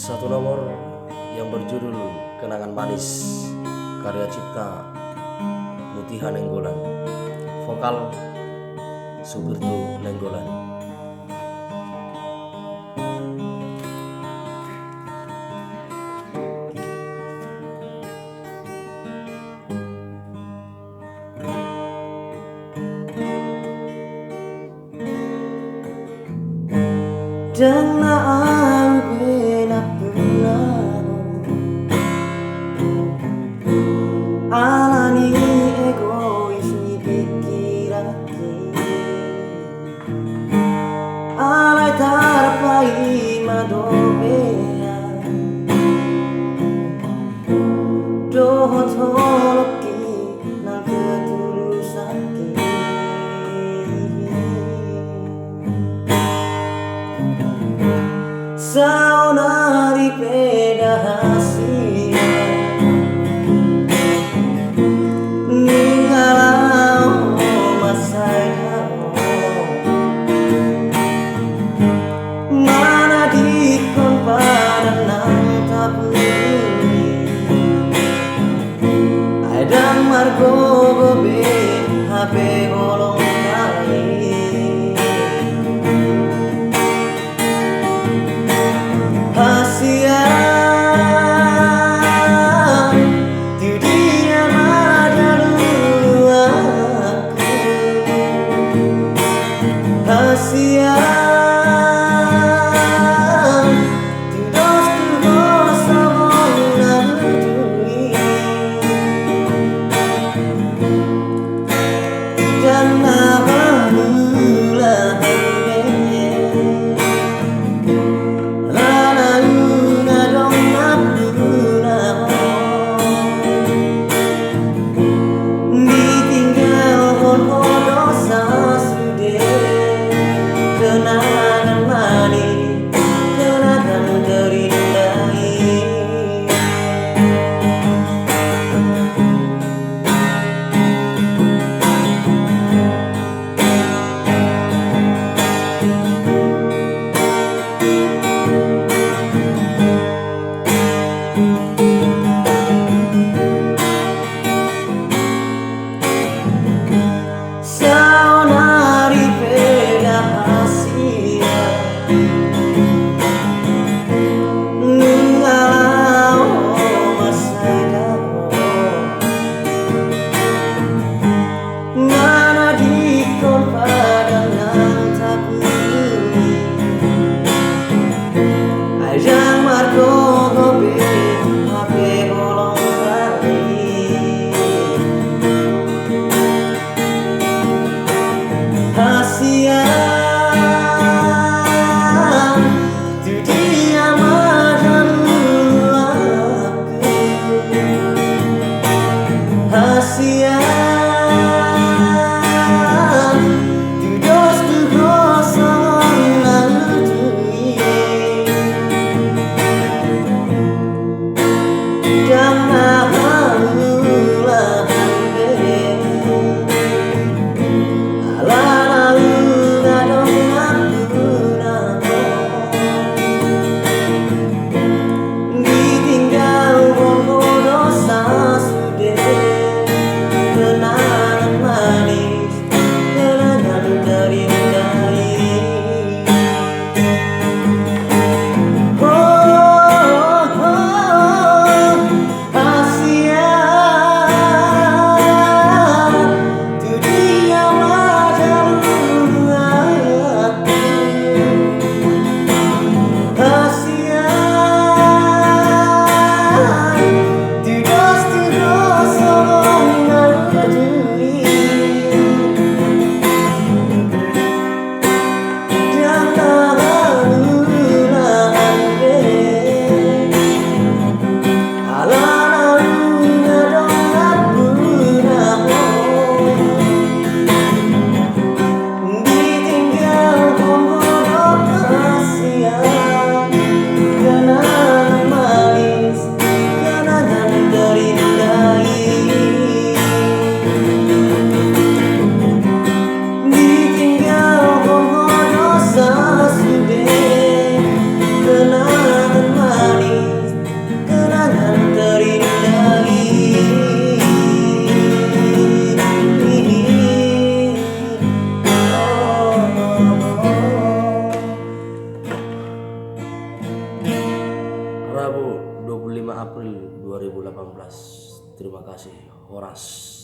Satu nomor yang berjudul Kenangan Manis, karya cipta Mutiha Nenggolan, vokal Subirto Nenggolan. Jangan pernah alani egois ni pikiranku, alai tarapai madobea dohot holoki nang ketulusanku. Saunari peda hasil ninggalau masaya mana dikon pada nang tabuni adang margo gobe HP bolong kali. Kenangan manis, kenangan terindah. Saunari peda hasil ninggalau masaya ngana dikon pada nang tabuni ajang margo gobe HP bolong kali. Kasihan tu dia madalulaku, kasihan tu dostu gosong lalu April 2018. Terima kasih, Horas.